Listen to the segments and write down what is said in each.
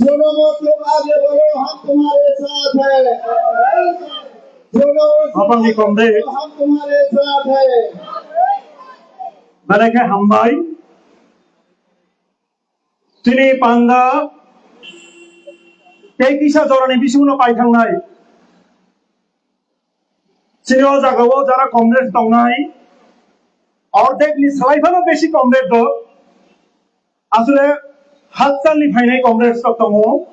दोनों मतलब आगे बढ़ो, हम तुम्हारे साथ है। दोनों हम तुम्हारे साथ है। Mereka hambai, sini panda, kayak kisah orang ini bisa mana paitang nai. Sini orang jaga jara kongres tong nai, ordek ni selai mana besi kongres do, asal hatta ni finai kongres tongo,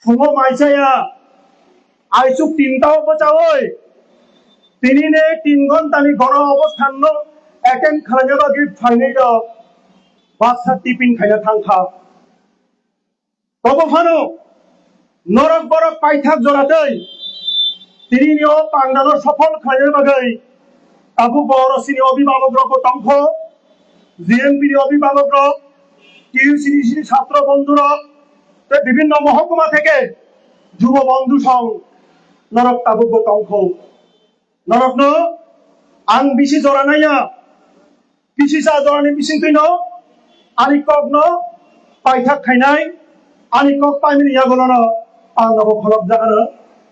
fungo maisaya, aisuk tintau bacawoi, tini ne tingon tani gono obostan no, eken khalanya bagi finai do. বাচ্চা tiffin খাইয়া থাকা তবফানো নরক বরক পাইথাক জোড়াতেই তিনি নিয় পান্ডানোর সফল খাইয়ের বাগাই আবু বড় সিনি অভিভাবক তংখ GMP অভিভাবক টিউসিডি ছাত্র বন্ধুরা বিভিন্ন মহকুমা থেকে যুব বন্ধু সং নরক তাবুক তংখ নরক ন আং বিসি জোড়া নাইয়া বিসি চা জোড়ানি বিসি তুই ন আলিকক ন পাইথাক খাইনাই আলিকক পাইমিনি ইয়াগল ন আঙ্গাব ফলক জাগানো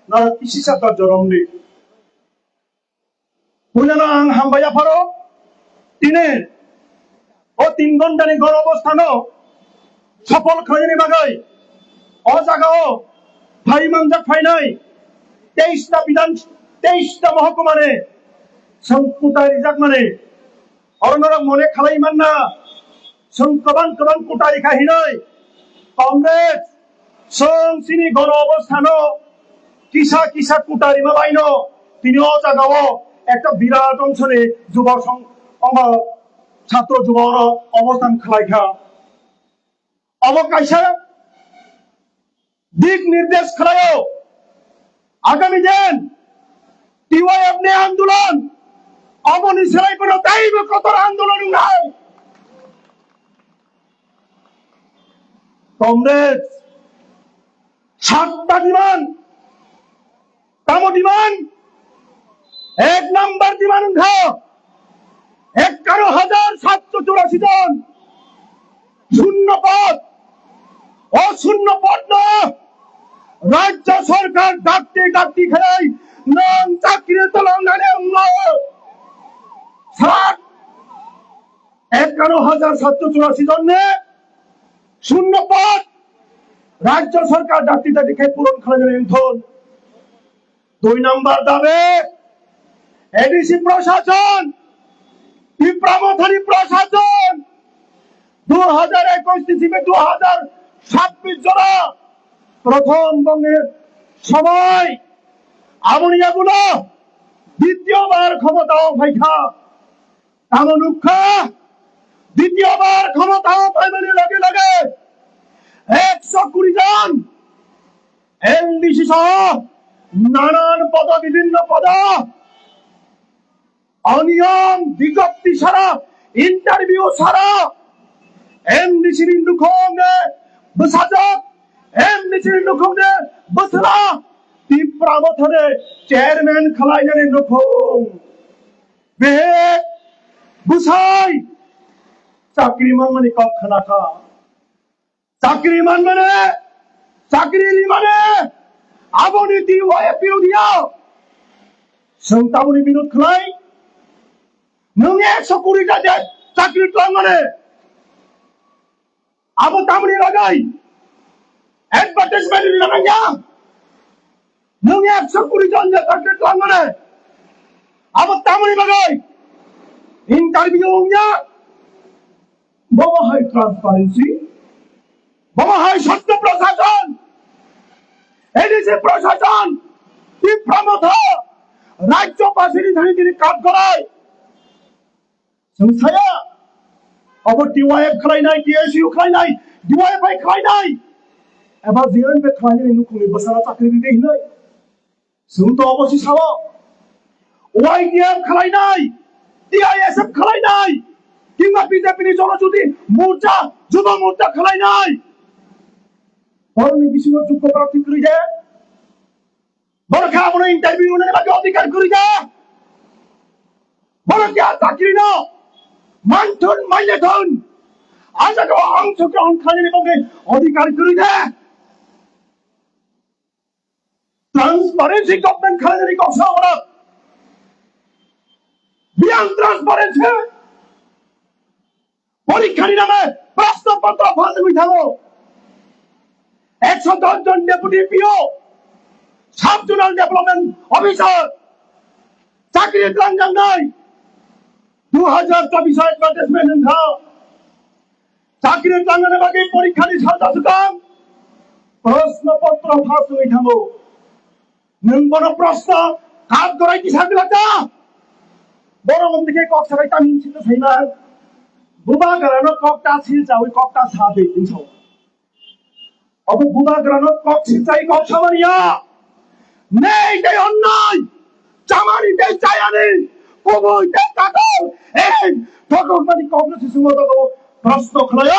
নর কিসি সাতর জরমনি বুঝানো আং হামবাইয়া ফরো তিনে ও 3 ঘন্টানি গণ অবস্থান সফল খাইনি বাগাই ও জাগাও ভাই মানজাক ফাইনাই 23টা বিধান 23টা মহকুমারে সংকুটাই রিজাক মানে অরনরক মনে খালাই মান না সংকবান কবান কুটারি খাহিনই কংগ্রেস সং সিনি গণ অবস্থান কিসা কিসা কুটারি মাবাইন তিনি জাগাও একটা বিরাট অংশে যুব ছাত্র যুব অবস্থান খালাইখা অবকাশে দিক নির্দেশ খালায় আগামী দিন টিওয়াইএফ নে আন্দোলন অবনি সেলাই কোনো তাইব কত আন্দোলন নাই কংগ্রেস 7টা ডিমান্ড তাম ডিমান্ড 1 নম্বর ডিমান্ড 11,784 জন শূন্য পদ অশূন্য পদ না রাজ্য সরকার ডাকতে ডাকতে খেলাই নাম চাকরি তলঙ্গানে 11,784 জন শূন্য পদ রাজ্য সরকার ডাকতে ডাকতে পূরণ খেলা যাবে 2 নম্বর দাবি এডিসি প্রশাসন পিপ্রামথানি প্রশাসন 2021 থেকে 2026 জনা প্রথম বঙ্গের সময় আমনিয়াগুলো দ্বিতীয়বার ক্ষমতা পাইখা তামনুখা দ্বিতীয়বার ক্ষমতা পাইবানি লগে লগে 120 জন এনডিসি সহ নানান পদ বিভিন্ন পদ অনিয়ম বিজ্ঞপ্তি ছাড়া ইন্টারভিউ ছাড়া এমডিসির নুখংনে বসাজক এমডিসির নুখংনে বসলা তীব্রামথনে চেয়ারম্যান খালাইজানে নুখং বে বুসাই চাকরি মানে কখনা খা চাকরি মানে চাকরি মানে আবনীতি ওয়াইপিও দিয়া সংতাবনী বিরোধ খালাই নং 120 টা চাকরি মানে আবো তামনি লাগাই অ্যাডভার্টাইজমেন্ট লাগাইয়া নং 120 জন চাকরি মানে আবো তামনি লাগাই ইন্টারভিউ নিয়া বাবা হাই ট্রান্সপারেন্সি বাবা হাই সত্য প্রশাসন এডিসি প্রশাসন বিপ্রমথ রাজ্য পাশিনী ধানিগিরি কাজ করায় সংস্থায়া অব টিওয়াইএফ খালাই নাই টিএসইউ খালাই নাই ডিওয়াইএফআই খালাই নাই এবার জিএনপি খালাই নাই নুকুনি বসারা চাকরি দিতে নাই সুন তো অবশ্যই সাব ওয়াইডিএফ খালাই নাই টিআইএসএফ খালাই নাই কিংবা বিজেপি নি জনশ্রুতি মোর্চা যুব মোর্চা খালাই নাই বরং বিশ্বর যোগ্য প্রার্থী করি যায় বড় খাবো ইন্টারভিউ নে লাগে অধিকার করি যা বড় কি চাকরি না মানথুন মাইলেথুন 아자가 어ংশগ্রহণ খালি বগে অধিকার করে দে ট্রান্সপারেন্সি গভর্নমেন্ট খালি কথা ওরা বিয়ান ট্রান্সপারেন্সি পরীক্ষার নামে প্রশ্নপত্র ফাঁসে বিঠালো 110 জন ডেপুটি পিও সাব জোনাল ডেভেলপমেন্ট অফিসার চাকরির ট্রানজাকশন নাই 2024 অ্যাডভার্টাইজমেন্ট খাও চাকরির ট্রানজাকশনের বাকি পরীক্ষার সাজা সুকাম প্রশ্নপত্র ফাঁসে বিঠালো নঙ্গন প্রশ্ন কাজ করাই কি সাথে লাগা বড় মন থেকে কক সারাই তামিন ছিল সেইনা বুবা গারানো ককটা সিলচা ওই ককটা সাদে দিনছো অব বুবা গারানো কক সিলচাই কক সামানিয়া নেই দে অন্যায় চামারি দে চায়ানি কবই দে কাকল এই ঠকক মানে কংগ্রেস সুমত কব প্রশ্ন খলায়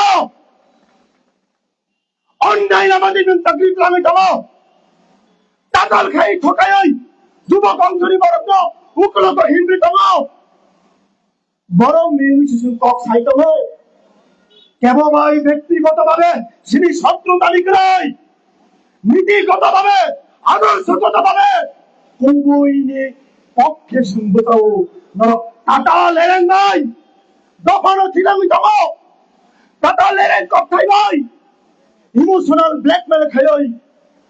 অন্যায় আমাদের তাকলিফ লামে দাও টাকাল খাই ঠকাই যুবক অংশনী বরং উকলক হিন্দি দাও বরং নির্বিশেষ কক সাইতে হয় কেবল ভাই ব্যক্তিগতভাবে সিনি শত্রুতানি করাই নীতিগতভাবে আদর্শগতভাবে কবইনে পক্ষে সম্বতাও ন টাটা লেরেন নাই দফানো ছিলাম দাও টাটা লেরেন কথাই ভাই ইমোশনাল ব্ল্যাকমেল খাই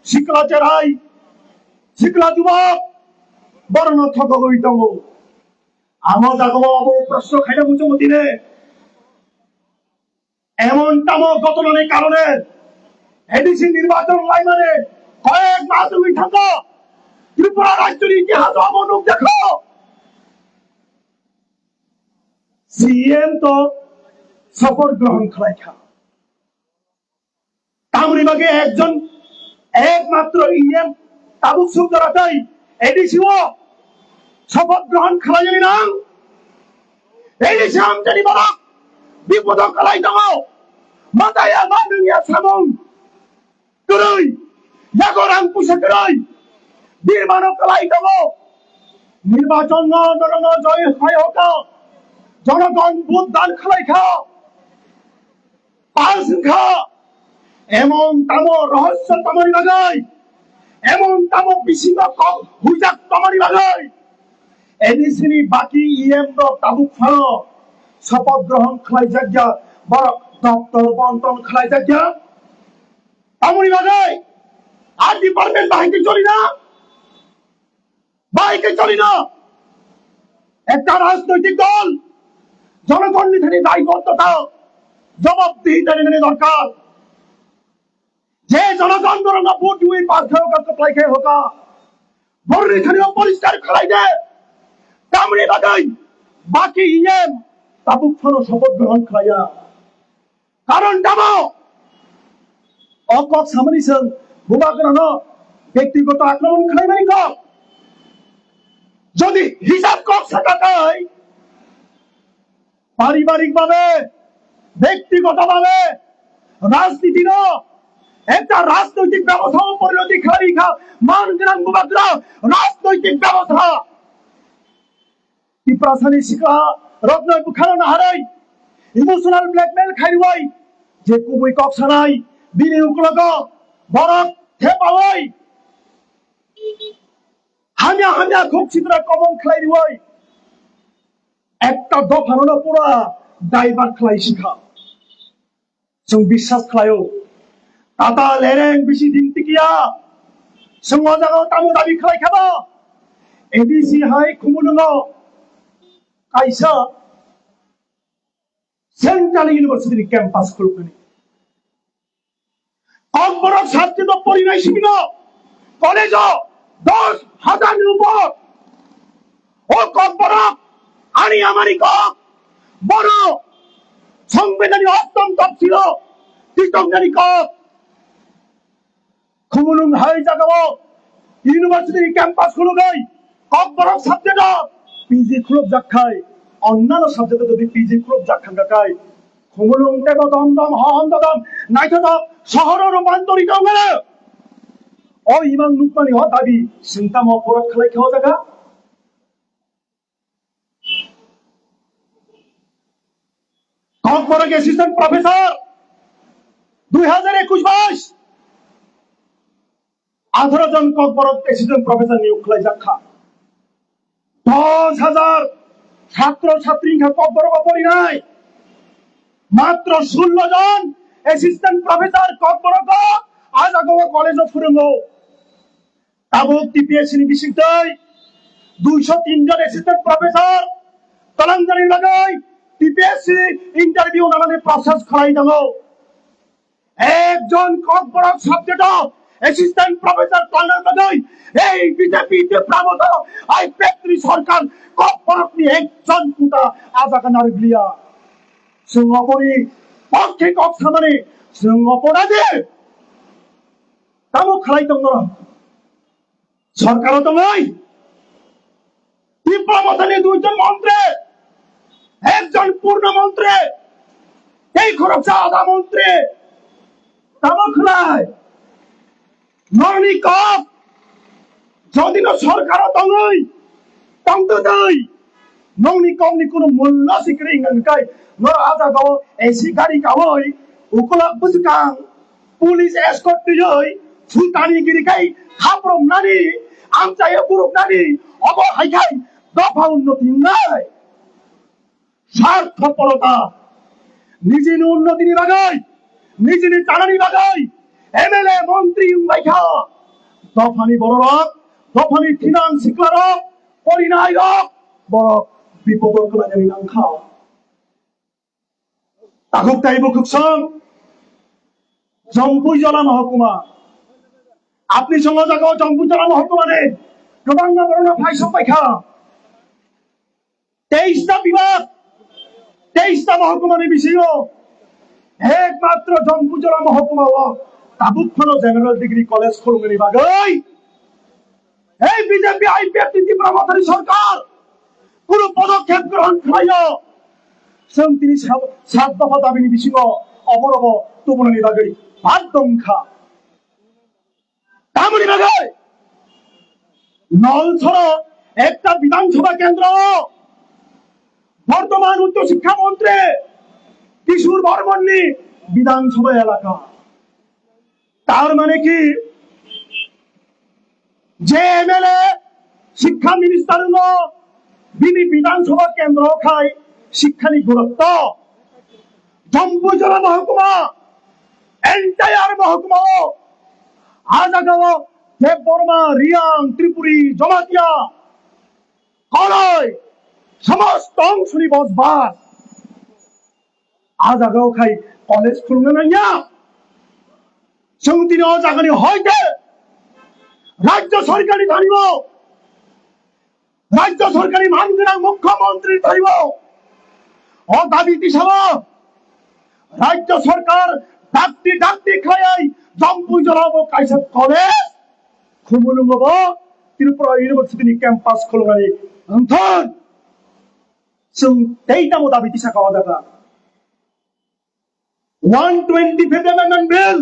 শিকলা চেরাই শিকলা যুবক বরণ ঠক গইতাম আমার জাগব প্রশ্ন খাইলে বুঝবো দিনে এমন তাম গতনের কারণে এডিসি নির্বাচন লাইনে কয়েক মাস তুমি থাকো ত্রিপুরা রাজ্যের ইতিহাস অবনক দেখো সিএম তো শপথ গ্রহণ খাইখা তামরিবাগে একজন একমাত্র ইএম তাবুক সুন্দরাতাই এডিসিও শপথ গ্রহণ খেলা জানি না এডিসি আমজানি বলা বিপদ খেলাই দাও মাথায় মানুষিয়া সামন করই জাগরাম পুষে করই নির্মাণ খেলাই দাও নির্বাচন নরন জয় হয় হোক জনগণ ভোটদান খেলাই খাও পাস খা এমন তাম রহস্য তামারি বাগাই এমন তাম বিশিঙ্গ হুইজাক তামারি বাগাই এডিসিনি বাকি ইএম তাবুক ফানো শপথ গ্রহণ খাই জায়গা বড় দপ্তর বন্টন খাই জায়গা তামরি বাগাই আর ডিপার্টমেন্ট বাহিনী চলি না বাইকে চলি না একটা রাজনৈতিক দল জনগণ নিধনে দায়বদ্ধতা জবাবদিহিতা নিধনে দরকার যে জনগণ ধরো না ভোট দিয়ে পাস হোক সপ্লাই খেয়ে হোক বড় এখানে পরিষ্কার খেলাই দে কামড়ে বাগাই বাকি ইএম তাবুক ফানো শপথ গ্রহণ খাইয়া কারণ দামো অকক সামরিসন বুবা করানো ব্যক্তিগত আক্রমণ খাই নাই কক যদি হিসাব কক সাকায় পারিবারিক ভাবে ব্যক্তিগত ভাবে রাজনীতি ন একটা রাজনৈতিক ব্যবস্থা পরিণতি খালি খা মান গ্রাম বুবাগ্রা রাজনৈতিক ব্যবস্থা কি প্রাসানি শিকা রত্ন বুখানো না হারাই ইমোশনাল ব্ল্যাকমেল খাইওয়াই যে কুবই কক সানাই বিনি উকলক বরক থেপাওই হামিয়া হামিয়া খুব চিত্রা কমন খাই দিওই একটা দফানো পুরা ড্রাইভার খাই শিখা जों বিশ্বাস খায়ো টাটা লেরেং বেশি দিন টিকিয়া সমাজাগো তামো দাবি খাই খাবা এডিসি হাই খুমুনঙ্গ কাইসা সেন্ট্রাল ইউনিভার্সিটি ক্যাম্পাস খুলকুনি কম্বরক ছাত্রী তো পরিণয় শিবির কলেজ 10,000 উপর ও কম্বরক আনি আমারি কক বড় সংবিধানিক অত্যন্ত ছিল তিতঙ্গানি কক খুমুলুং হাই জাগাবো ইউনিভার্সিটি ক্যাম্পাস খুলো গই কম্বরক সাবজেক্ট পিজি খুলব জাখাই অন্যান্য সাবজেক্টে যদি পিজি খুলব জাখান গাকাই খুমুলুং তেব দমদম হন্দদম নাইথদ শহর রূপান্তরিত হলে ও ইমাং নুকমানি হ দাবি চিন্তা অপরাধ খালাই খাওয়া জায়গা কক্সবাজার অ্যাসিস্ট্যান্ট প্রফেসর 2021-22 18 জন কক্সবাজার অ্যাসিস্ট্যান্ট প্রফেসর নিয়োগ খোলা যাক্ষা 10,000 ছাত্র ছাত্রী কক্সবাজার পড়ি নাই মাত্র 16 জন অ্যাসিস্ট্যান্ট প্রফেসর কক্সবাজার আজ আগো কলেজ অফ ফুরঙ্গো তাবুক টিপিএসসি বিশ্ববিদ্যালয় 203 জন অ্যাসিস্ট্যান্ট প্রফেসর তলাঙ্গানি লাগাই টিপিএসসি ইন্টারভিউ আমাদের প্রসেস খলাই দাও একজন কক্সবাজার সাবজেক্ট অ্যাসিস্ট্যান্ট প্রফেসর তলাঙ্গানি লাগাই এই বিজেপিতে প্রামত আই পেত্রি সরকার কক্সবাজার নি একজন কুটা আজাকা নারগলিয়া সিংহপুরি পক্ষে কক্সবাজারে সিংহপুরাদে তামো খলাই দङ সরকারও তো নয় বিপ্লবতানি 2 জন মন্ত্রী একজন পূর্ণ মন্ত্রী এই খরচা আধা মন্ত্রী তামখলাই নরনি কপ যদি না সরকার তঙ্গই তংতো দই নংনি কমনি কোনো মূল্য সিকরি গানকাই নর আধা গাও এসি গাড়ি গাওই উকলা বুজকাং পুলিশ এসকর্ট দিই সুলতানি গিরিকাই খাপ্রম নানি আমচায়ে গ্রুপ নানি অব হাইখাই দফা উন্নতি নাই স্বার্থপরতা নিজের উন্নতি বাগাই নিজের টানানি বাগাই এমএলএ মন্ত্রী বাইখা দফানি বড় রক দফানি ফিনান্স শিকলার পরিণায় রক বড় বিপদ জানি নাংখা তাকুক তাইব খুকসং জম্পুই জলা মহকুমা আপনি সঙ্গে জায়গা জম্পুই জলা মহকুমারে গোবাং বরণ ফাইস পাইখা 23টা বিভাগ 23টা মহকুমার বিষয় একমাত্র জম্পুজলা মহকুমা তাবুকখানো জেনারেল ডিগ্রি কলেজ খুলুঙ্গি বাগৈ এই বিজেপি আইপিএফটি প্রমোটারি সরকার কোন পদক্ষেপ গ্রহণ খাইও जों তিনি 7 দফা দাবিনি বিষয় অবরব তুমনি বাগৈ ভাত দংখা তামনি বাগৈ নলছড় একটা বিধানসভা কেন্দ্র বর্তমান উচ্চ শিক্ষা মন্ত্রী কিশোর বর্মণী বিধানসভা এলাকা তার মানে কি যে এমএলএ শিক্ষা মিনিস্টার বিনি বিধানসভা কেন্দ্র খায় শিক্ষানি গুরুত্ব জম্পুজলা মহকুমা এন্টায়ার মহকুমা আজাগাঁও দেববর্মা রিয়াং ত্রিপুরি জমাতিয়া কলয় সমস্ত অংশনি বসবাস আজাগাঁও খাই কলেজ খুলবে না সংতিনি অজাগানি হইতে রাজ্য সরকারি ধরিব রাজ্য সরকারি মানগোনাং মুখ্যমন্ত্রী ধরিব ও দাবি দিছাব রাজ্য সরকার ডাক্তি খাই জম্পুই জলাব কাইসা কলেজ খুমুলুঙ্গব ত্রিপুরা ইউনিভার্সিটি ক্যাম্পাস খুলগানি অন্থন जों तेईटामो दाबि दिसा खावा जागा 125th अमेंडमेंट बिल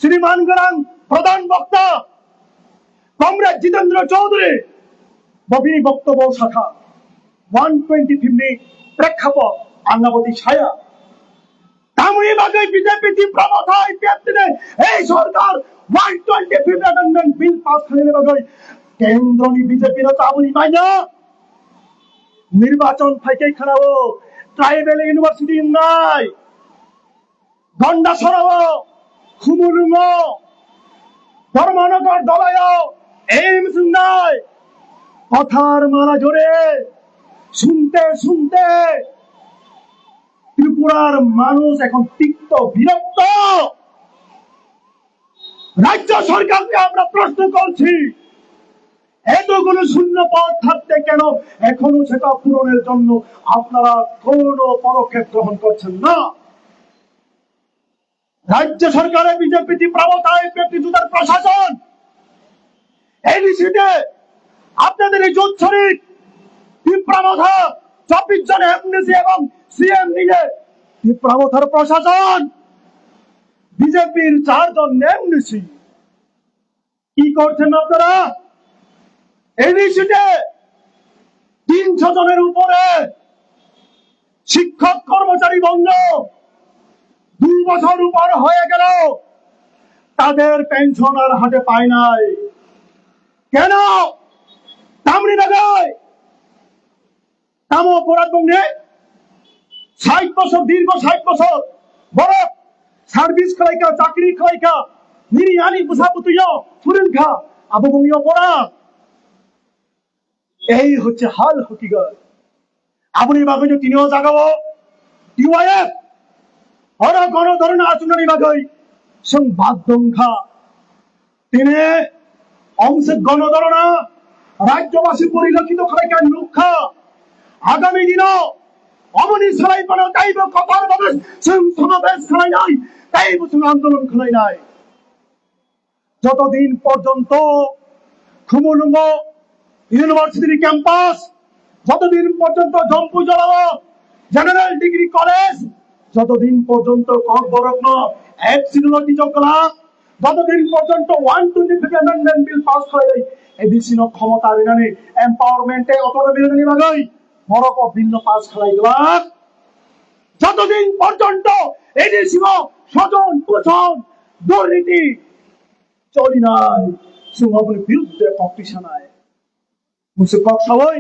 श्रीमान गरां प्रधान वक्ता कमरेड जितेंद्र चौधरी बबिनी बक्तव्य शाखा 125 नि प्रेक्षापट आन्नावती छाया तामुई बागै बीजेपी ती प्रमथाय पेतने এই সরকার 125th अमेंडमेंट बिल पास খাইলে বাগৈ কেন্দ্রনি বিজেপি র তামুই মাইনা নির্বাচন ফাইকে খারাও ট্রাইবেল ইউনিভার্সিটি নাই গন্ডা সরাও খুমুলুঙ্গ ধর্মনগর দলায় এইমস নাই কথার মালা জোরে শুনতে শুনতে ত্রিপুরার মানুষ এখন তিক্ত বিরক্ত রাজ্য সরকারকে আমরা প্রশ্ন করছি এতগুলো শূন্য পদ থাকতে কেন এখনো সেটা পূরণের জন্য আপনারা কোনো পদক্ষেপ গ্রহণ করছেন না রাজ্য সরকারের বিজেপি প্রবতায় ব্যক্তিজুতার প্রশাসন এই বিষয়তে আপনাদের এই জোট শরীর ত্রিপ্রামথা 24 জন এমডিসি এবং সিএম নিজে ত্রিপ্রামথার প্রশাসন বিজেপির 4 জন এমডিসি কি করছেন আপনারা এই বিষয়তে 300 জনের উপরে শিক্ষক কর্মচারী বন্ধ 2 বছর উপর হয়ে গেল, তাদের পেনশন আর হাতে পায় নাই। কেন? তামনি লাগায় তামো অপরাধ বঙ্গে 60 বছর, দীর্ঘ 60 বছর বড় সার্ভিস খাইকা, চাকরি খাইকা, নিরি আনি বুঝাবুতুয় ফুরেন খা আবু বঙ্গীয় অপরাধ। এই হচ্ছে হাল হকিগত। আপনি বাগৈ তিনিও জাগাবো টিওয়াইএফ और গণধরণ আচরণী বাগৈ সং বাধ্যংখা তিনি অংশ গণধরণা রাজ্যবাসী পরিলক্ষিত খাইকা নুখা আগামী দিন অমনি সারাই পানো তাইব কথার ভাবে সমাবেশ খাই নাই, তাইব আন্দোলন খাই নাই। যতদিন পর্যন্ত খুমুলুঙ্গ ইউনিভার্সিটির ক্যাম্পাস, যতদিন পর্যন্ত জম্পু জলাও জেনারেল ডিগ্রি কলেজ, যতদিন পর্যন্ত কর্মরত্ন এফসিডি চকলা, যতদিন পর্যন্ত 125 অ্যামেন্ডমেন্ট বিল পাস হয় এডিসি ক্ষমতা বিনানি এম্পাওয়ারমেন্টে অটোনমি বিনানি বাগৈ মরক বিল পাস খালাই গলা, যতদিন পর্যন্ত এডিসি স্বজন পোষণ দুর্নীতি চলি নাই সুমনের বিরুদ্ধে কম্পিটিশন আয় মুসে কক সবাই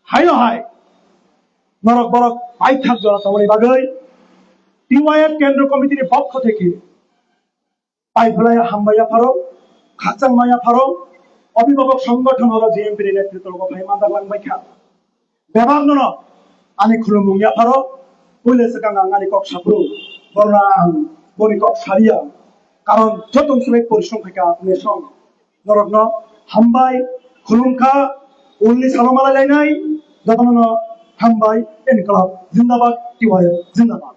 হাই হাই নরক বরক পাই থাকবে তোমার বাগৈ টিওয়াইএফ কেন্দ্র কমিটির পক্ষ থেকে পাই ফেলায় হামবাইয়া ফারো খাচাং মাইয়া ফারো অভিভাবক সংগঠন হলো জিএমপির নেতৃত্ব ভাই মাদার লাংবাই খা ব্যবহার নন আনি খুলুমুঙ্গিয়া ফারো কইলে সেকাং আঙানি কক সাপ্রু বরনাং বনি কক সারিয়া কারণ যত শ্রমিক পরিশ্রম থেকে আপনি সং নরগ্ন হামবাই খুলুমখা উল্লি সালামালা যায় নাই যত হামবাই এনকলাব জিন্দাবাদ টিওয়াইএফ জিন্দাবাদ।